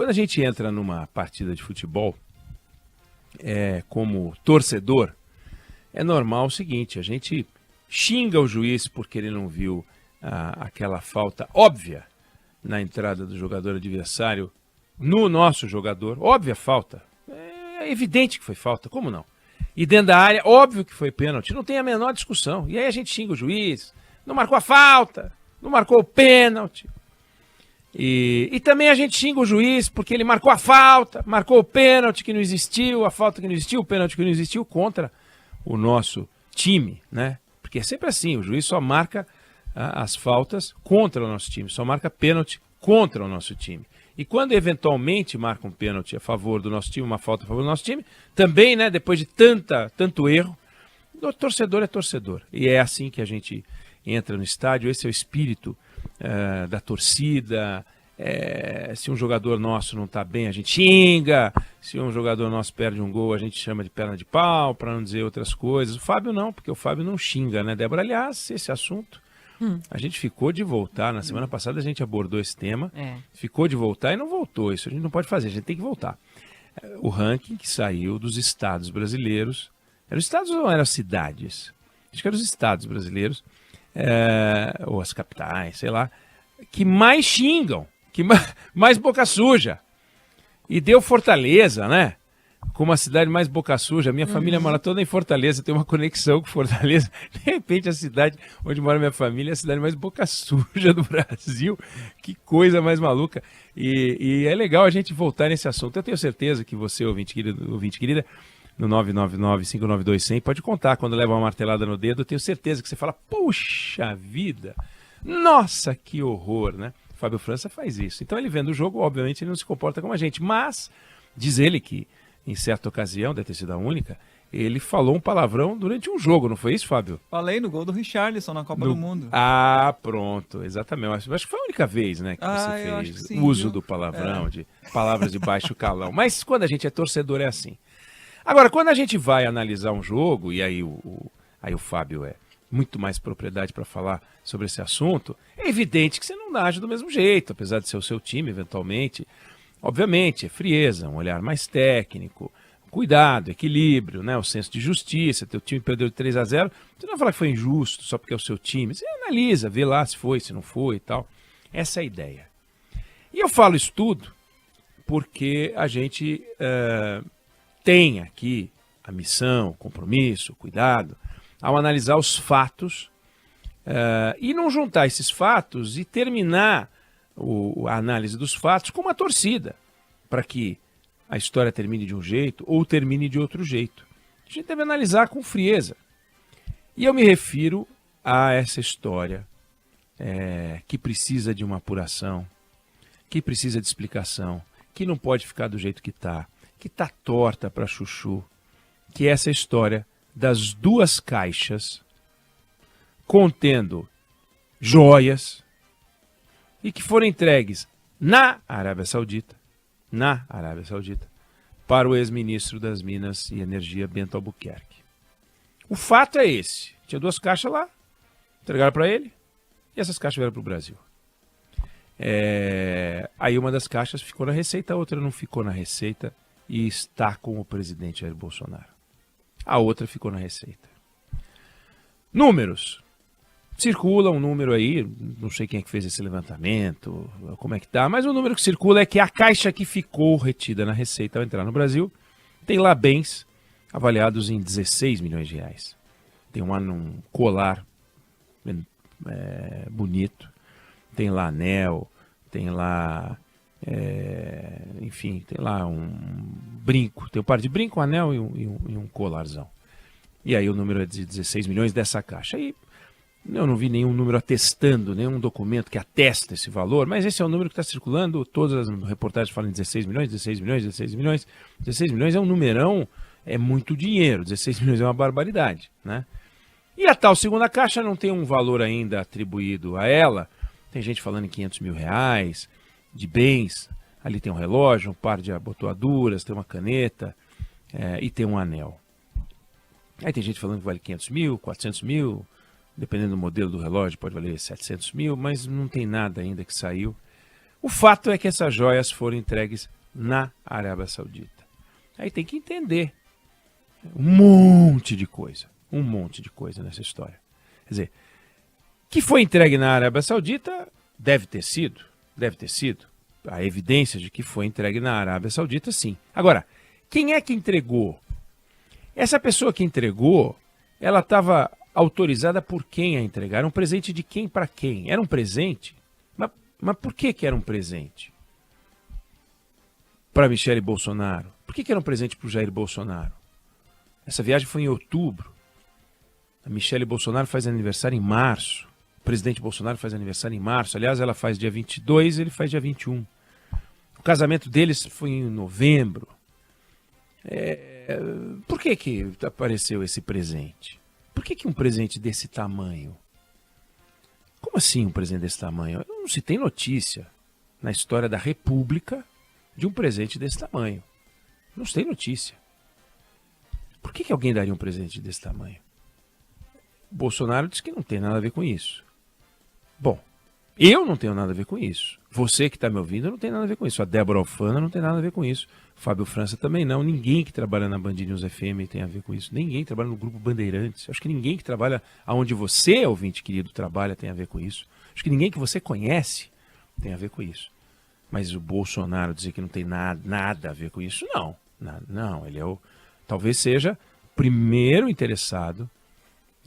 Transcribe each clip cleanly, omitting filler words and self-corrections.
Quando a gente entra numa partida de futebol, como torcedor, é normal o seguinte, a gente xinga o juiz porque ele não viu aquela falta óbvia na entrada do jogador adversário no nosso jogador. Óbvia falta. É evidente que foi falta, como não? E dentro da área, óbvio que foi pênalti, não tem a menor discussão. E aí a gente xinga o juiz, não marcou a falta, não marcou o pênalti. E também a gente xinga o juiz porque ele marcou a falta, marcou o pênalti que não existiu, a falta que não existiu, o pênalti que não existiu contra o nosso time, né? Porque é sempre assim, o juiz só marca as faltas contra o nosso time, só marca pênalti contra o nosso time. E quando eventualmente marca um pênalti a favor do nosso time, uma falta a favor do nosso time, também, né, depois de tanto erro, o torcedor é torcedor. E é assim que a gente entra no estádio, esse é o espírito da torcida. Se um jogador nosso não está bem, a gente xinga. Se um jogador nosso perde um gol, a gente chama de perna de pau, para não dizer outras coisas. O Fábio não, porque o Fábio não xinga, né, Débora? Aliás, esse assunto, a gente ficou de voltar. Na semana passada a gente abordou esse tema, ficou de voltar e não voltou. Isso a gente não pode fazer, a gente tem que voltar. O ranking que saiu dos estados brasileiros, eram estados ou eram cidades? Acho que eram os estados brasileiros, ou as capitais, sei lá, que mais xingam, que mais boca suja. E deu Fortaleza, né? Como a cidade mais boca suja. Minha família mora toda em Fortaleza, tem uma conexão com Fortaleza. De repente a cidade onde mora minha família é a cidade mais boca suja do Brasil. Que coisa mais maluca. E é legal a gente voltar nesse assunto. Eu tenho certeza que você, ouvinte querida, no 999-592-100, pode contar quando leva uma martelada no dedo. Eu tenho certeza que você fala, puxa vida, nossa, que horror, né? Fábio França faz isso. Então ele vendo o jogo, obviamente ele não se comporta como a gente. Mas, diz ele que em certa ocasião, deve ter sido a única, ele falou um palavrão durante um jogo, não foi isso, Fábio? Falei no gol do Richarlison na Copa do Mundo. Ah, pronto, exatamente. Acho que foi a única vez, né, que você fez sim, uso viu? do palavrão, de palavras de baixo calão. Mas quando a gente é torcedor é assim. Agora, quando a gente vai analisar um jogo, e aí o Fábio é muito mais propriedade para falar sobre esse assunto, é evidente que você não age do mesmo jeito, apesar de ser o seu time, eventualmente. Obviamente, é frieza, um olhar mais técnico, cuidado, equilíbrio, né? O senso de justiça. Teu time perdeu de 3-0, você não vai falar que foi injusto só porque é o seu time. Você analisa, vê lá se foi, se não foi e tal. Essa é a ideia. E eu falo isso tudo porque a gente tem aqui a missão, o compromisso, o cuidado, ao analisar os fatos e não juntar esses fatos e terminar a análise dos fatos com uma torcida, para que a história termine de um jeito ou termine de outro jeito. A gente deve analisar com frieza. E eu me refiro a essa história que precisa de uma apuração, que precisa de explicação, que não pode ficar do jeito que está torta para chuchu, que é essa história das duas caixas contendo joias e que foram entregues na Arábia Saudita, para o ex-ministro das Minas e Energia, Bento Albuquerque. O fato é esse. Tinha duas caixas lá, entregaram para ele, e essas caixas vieram para o Brasil. Aí uma das caixas ficou na Receita, a outra não ficou na Receita e está com o presidente Jair Bolsonaro. A outra ficou na Receita. Números. Circula um número aí, não sei quem é que fez esse levantamento, como é que tá, mas o número que circula é que a caixa que ficou retida na Receita ao entrar no Brasil tem lá bens avaliados em 16 milhões de reais. Tem um colar bonito, tem lá anel, tem lá, enfim, tem lá um brinco, tem um par de brinco, um anel e um colarzão. E aí o número é de 16 milhões dessa caixa. E eu não vi nenhum número atestando, nenhum documento que atesta esse valor, mas esse é o número que está circulando, todas as reportagens falam em 16 milhões, 16 milhões, 16 milhões. 16 milhões é um numerão, é muito dinheiro, 16 milhões é uma barbaridade, né? E a tal segunda caixa não tem um valor ainda atribuído a ela, tem gente falando em 500 mil reais de bens, ali tem um relógio, um par de abotoaduras, tem uma caneta e tem um anel. Aí tem gente falando que vale 500 mil, 400 mil, dependendo do modelo do relógio, pode valer 700 mil, mas não tem nada ainda que saiu. O fato é que essas joias foram entregues na Arábia Saudita. Aí tem que entender um monte de coisa nessa história. Quer dizer, que foi entregue na Arábia Saudita, deve ter sido. A evidência de que foi entregue na Arábia Saudita, sim. Agora, quem é que entregou? Essa pessoa que entregou, ela estava autorizada por quem a entregar? Era um presente de quem para quem? Era um presente? Mas por que era um presente? Para Michele Bolsonaro? Por que era um presente para o Jair Bolsonaro? Essa viagem foi em outubro. A Michele Bolsonaro faz aniversário em março. O presidente Bolsonaro faz aniversário em março. Aliás, ela faz dia 22, ele faz dia 21. O casamento deles foi em novembro. Por que apareceu esse presente? Por que um presente desse tamanho? Como assim um presente desse tamanho? Não se tem notícia na história da República de um presente desse tamanho. Não se tem notícia. Por que alguém daria um presente desse tamanho? Bolsonaro disse que não tem nada a ver com isso. Bom, eu não tenho nada a ver com isso. Você que está me ouvindo não tem nada a ver com isso. A Débora Alfana não tem nada a ver com isso. O Fábio França também não. Ninguém que trabalha na Band News FM tem a ver com isso. Ninguém que trabalha no Grupo Bandeirantes. Acho que ninguém que trabalha onde você, ouvinte querido, trabalha tem a ver com isso. Acho que ninguém que você conhece tem a ver com isso. Mas o Bolsonaro dizer que não tem nada a ver com isso, não. Não, ele talvez seja o primeiro interessado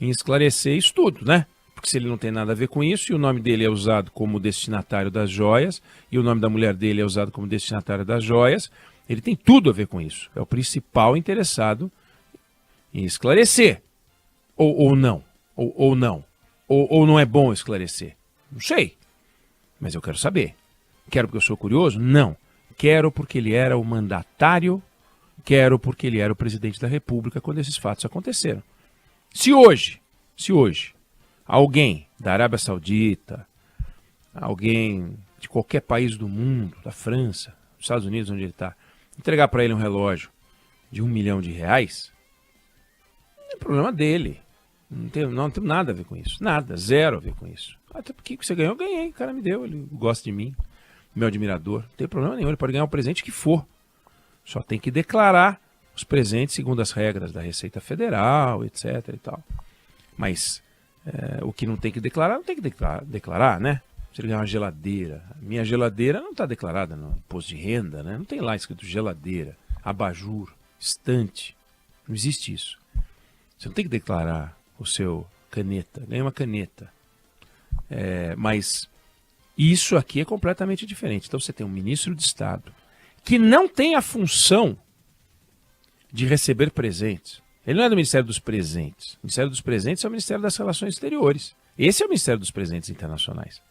em esclarecer isso tudo, né? Porque se ele não tem nada a ver com isso, e o nome dele é usado como destinatário das joias, e o nome da mulher dele é usado como destinatário das joias, ele tem tudo a ver com isso. É o principal interessado em esclarecer. Ou não. Ou não. Ou não é bom esclarecer. Não sei. Mas eu quero saber. Quero porque eu sou curioso? Não. Quero porque ele era o mandatário, quero porque ele era o presidente da República quando esses fatos aconteceram. Se hoje, alguém da Arábia Saudita, alguém de qualquer país do mundo, da França, dos Estados Unidos, onde ele está, entregar para ele um relógio de R$1 milhão, não é problema dele. Não tem nada a ver com isso. Nada, zero a ver com isso. Até porque você ganhou, eu ganhei. O cara me deu, ele gosta de mim, meu admirador. Não tem problema nenhum, ele pode ganhar o presente que for. Só tem que declarar os presentes segundo as regras da Receita Federal, etc. e tal. Mas o que não tem que declarar, não tem que declarar, né? Se ele ganhar uma geladeira. Minha geladeira não está declarada no imposto de renda, né? Não tem lá escrito geladeira, abajur, estante. Não existe isso. Você não tem que declarar o seu caneta. Ganha uma caneta. Mas isso aqui é completamente diferente. Então você tem um ministro de Estado que não tem a função de receber presentes. Ele não é do Ministério dos Presentes. O Ministério dos Presentes é o Ministério das Relações Exteriores. Esse é o Ministério dos Presentes Internacionais.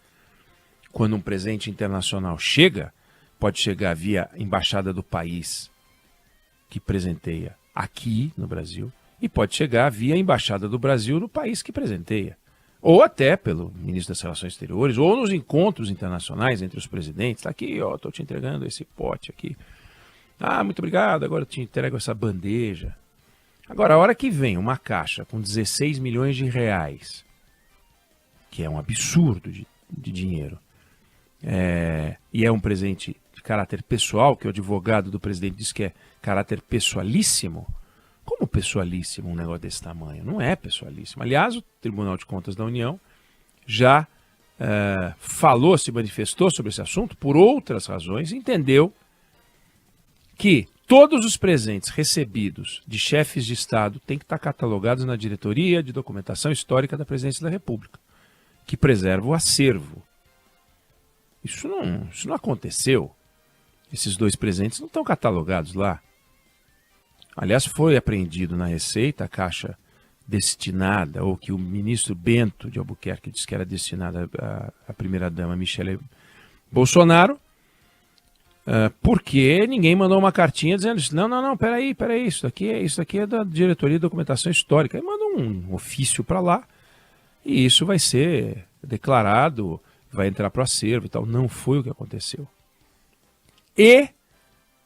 Quando um presente internacional chega, pode chegar via embaixada do país que presenteia aqui no Brasil e pode chegar via embaixada do Brasil no país que presenteia. Ou até pelo ministro das Relações Exteriores, ou nos encontros internacionais entre os presidentes. Está aqui, ó, estou te entregando esse pote aqui. Ah, muito obrigado, agora eu te entrego essa bandeja. Agora, a hora que vem uma caixa com 16 milhões de reais, que é um absurdo de dinheiro, e é um presente de caráter pessoal, que o advogado do presidente diz que é caráter pessoalíssimo. Como pessoalíssimo um negócio desse tamanho? Não é pessoalíssimo. Aliás, o Tribunal de Contas da União já se manifestou sobre esse assunto por outras razões, entendeu que todos os presentes recebidos de chefes de Estado têm que estar catalogados na Diretoria de Documentação Histórica da Presidência da República, que preserva o acervo. Isso não aconteceu. Esses dois presentes não estão catalogados lá. Aliás, foi apreendido na Receita a caixa destinada, ou que o ministro Bento de Albuquerque disse que era destinada à primeira-dama Michele Bolsonaro, porque ninguém mandou uma cartinha dizendo não, peraí, isso aqui é da Diretoria de Documentação Histórica. Aí mandou um ofício para lá e isso vai ser declarado, vai entrar para o acervo e tal. Não foi o que aconteceu. E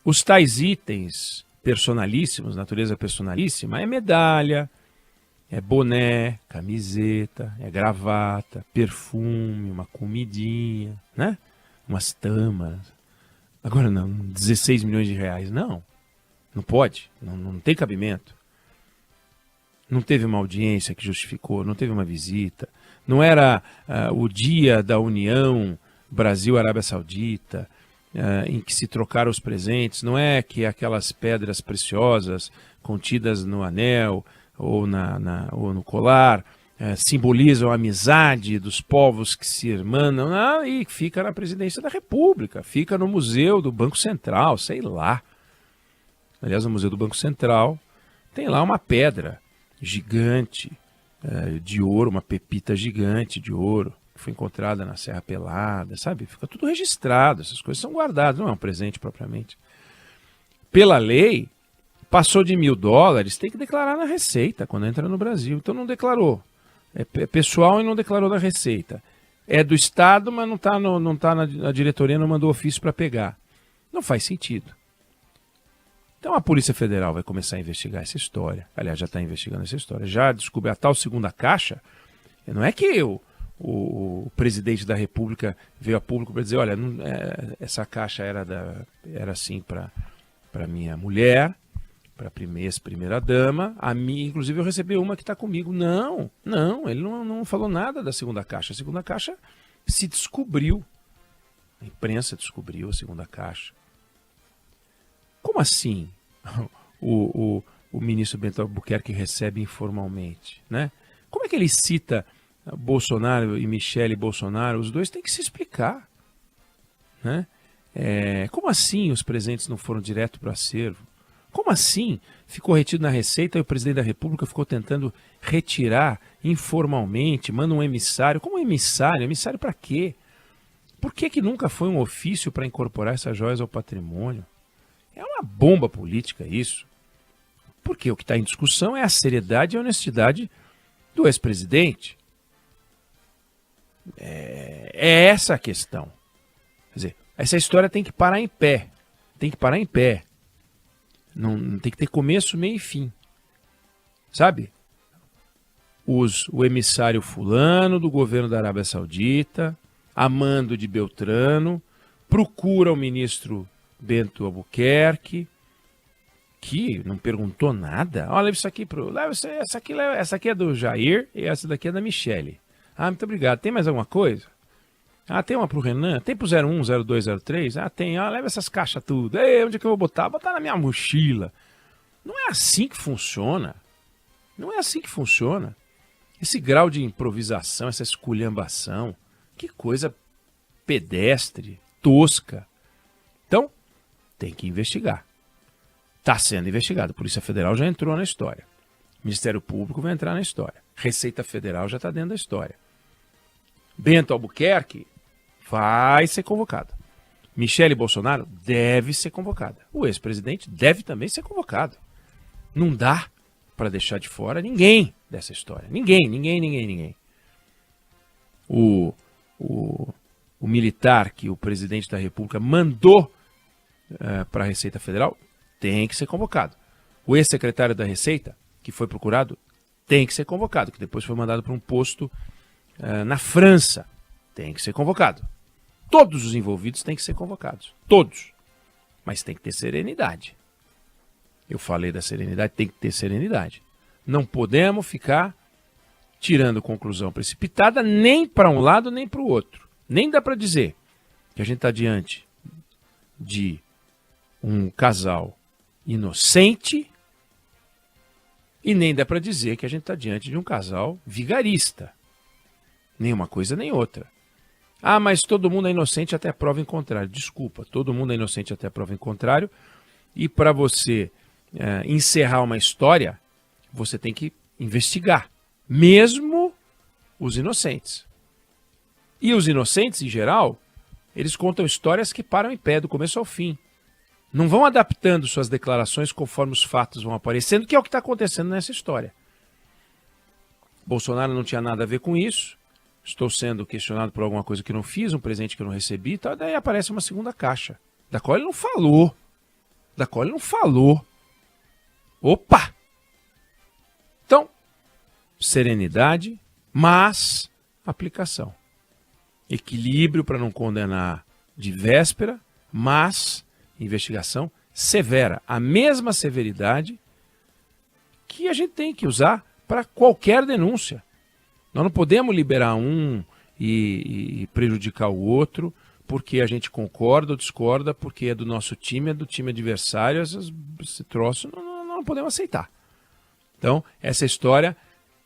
os tais itens personalíssimos, natureza personalíssima, é medalha, é boné, camiseta, é gravata, perfume, uma comidinha, né? umas tâmaras. Agora não, 16 milhões de reais. Não pode, não tem cabimento. Não teve uma audiência que justificou, não teve uma visita. Não era o dia da União Brasil-Arábia Saudita, em que se trocaram os presentes. Não é que aquelas pedras preciosas contidas no anel ou no colar simbolizam a amizade dos povos que se irmanam, e fica na presidência da República, fica no Museu do Banco Central, sei lá. Aliás, no Museu do Banco Central tem lá uma pedra gigante de ouro, uma pepita gigante de ouro, que foi encontrada na Serra Pelada, sabe? Fica tudo registrado, essas coisas são guardadas, não é um presente propriamente. Pela lei, passou de $1.000, tem que declarar na Receita quando entra no Brasil. Então não declarou. É pessoal e não declarou na Receita. É do Estado, mas não está na diretoria, não mandou ofício para pegar. Não faz sentido. Então a Polícia Federal vai começar a investigar essa história. Aliás, já está investigando essa história. Já descobriu a tal segunda caixa. Não é que o presidente da República veio a público para dizer, olha, essa caixa era assim para minha mulher, para a ex-primeira dama, a mim, inclusive eu recebi uma que está comigo. Não, ele não falou nada da segunda caixa. A segunda caixa se descobriu. A imprensa descobriu a segunda caixa. Como assim o ministro Bento Albuquerque recebe informalmente, né? Como é que ele cita Bolsonaro e Michele Bolsonaro? Os dois têm que se explicar, né? Como assim os presentes não foram direto para o acervo? Como assim ficou retido na Receita e o presidente da República ficou tentando retirar informalmente, manda um emissário? Como emissário? Emissário para quê? Por que nunca foi um ofício para incorporar essas joias ao patrimônio? É uma bomba política isso. Porque o que está em discussão é a seriedade e a honestidade do ex-presidente. É essa a questão. Quer dizer, essa história tem que parar em pé. Tem que parar em pé. Não tem que ter começo, meio e fim. Sabe? O emissário fulano do governo da Arábia Saudita, amando de Beltrano, procura o ministro Bento Albuquerque, que não perguntou nada. Olha, leva isso aqui essa aqui é do Jair e essa daqui é da Michele. Muito obrigado. Tem mais alguma coisa? Tem uma pro Renan? Tem pro 01, 02, 03? Tem. Leva essas caixas tudo. Onde é que eu vou botar? Botar na minha mochila. Não é assim que funciona. Não é assim que funciona. Esse grau de improvisação, essa esculhambação, que coisa pedestre, tosca. Então, tem que investigar. Está sendo investigado. A Polícia Federal já entrou na história. O Ministério Público vai entrar na história. Receita Federal já está dentro da história. Bento Albuquerque vai ser convocado. Michele Bolsonaro deve ser convocada. O ex-presidente deve também ser convocado. Não dá para deixar de fora ninguém dessa história. Ninguém. O militar que o presidente da República mandou para a Receita Federal tem que ser convocado. O ex-secretário da Receita, que foi procurado, tem que ser convocado, que depois foi mandado para um posto na França. Tem que ser convocado. Todos os envolvidos têm que ser convocados. Todos. Mas tem que ter serenidade. Eu falei da serenidade, tem que ter serenidade. Não podemos ficar tirando conclusão precipitada nem para um lado nem para o outro. Nem dá para dizer que a gente está diante de um casal inocente e nem dá para dizer que a gente está diante de um casal vigarista. Nem uma coisa nem outra. Mas todo mundo é inocente até a prova em contrário. Desculpa, todo mundo é inocente até a prova em contrário. E para você encerrar uma história, você tem que investigar. Mesmo os inocentes. E os inocentes, em geral, eles contam histórias que param em pé do começo ao fim. Não vão adaptando suas declarações conforme os fatos vão aparecendo, que é o que está acontecendo nessa história. Bolsonaro não tinha nada a ver com isso. Estou sendo questionado por alguma coisa que não fiz, um presente que eu não recebi e tal. Daí aparece uma segunda caixa, da qual ele não falou. Opa! Então, serenidade, mas aplicação. Equilíbrio para não condenar de véspera, mas investigação severa, a mesma severidade que a gente tem que usar para qualquer denúncia. Nós não podemos liberar um e prejudicar o outro porque a gente concorda ou discorda, porque é do nosso time, é do time adversário, esse troço não podemos aceitar. Então, essa história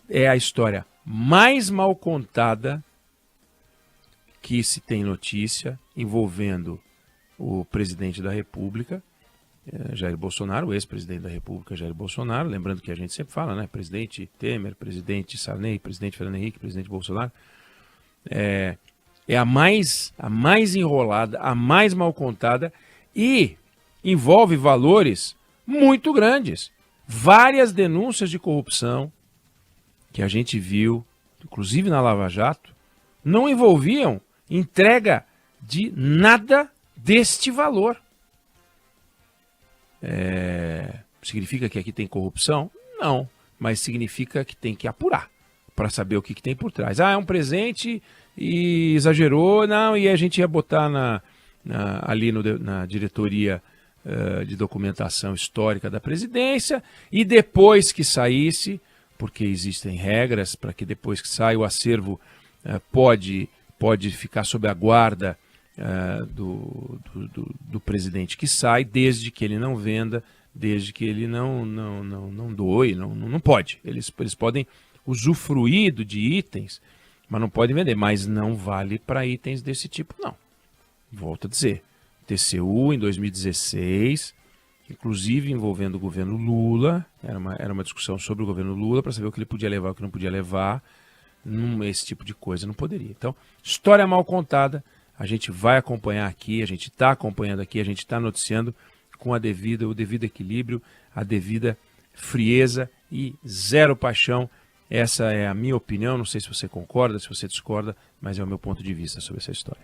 é a história mais mal contada que se tem notícia envolvendo o presidente da República, Jair Bolsonaro, o ex-presidente da República, Jair Bolsonaro. Lembrando que a gente sempre fala, né? Presidente Temer, presidente Sarney, presidente Fernando Henrique, presidente Bolsonaro. É a mais enrolada, a mais mal contada e envolve valores muito grandes. Várias denúncias de corrupção que a gente viu, inclusive na Lava Jato, não envolviam entrega de nada deste valor. Significa que aqui tem corrupção? Não, mas significa que tem que apurar para saber o que tem por trás. É um presente e exagerou, não, e a gente ia botar ali na diretoria de documentação histórica da presidência, e depois que saísse, porque existem regras para que depois que sai o acervo pode ficar sob a guarda do presidente que sai, desde que ele não venda, desde que ele não doe, não pode. Eles podem usufruir de itens, mas não podem vender. Mas não vale para itens desse tipo, não. Volto a dizer, TCU em 2016, inclusive envolvendo o governo Lula, era uma discussão sobre o governo Lula para saber o que ele podia levar e o que não podia levar. Esse tipo de coisa não poderia. Então, história mal contada, a gente vai acompanhar aqui, a gente está acompanhando aqui, a gente está noticiando com o devido equilíbrio, a devida frieza e zero paixão. Essa é a minha opinião, não sei se você concorda, se você discorda, mas é o meu ponto de vista sobre essa história.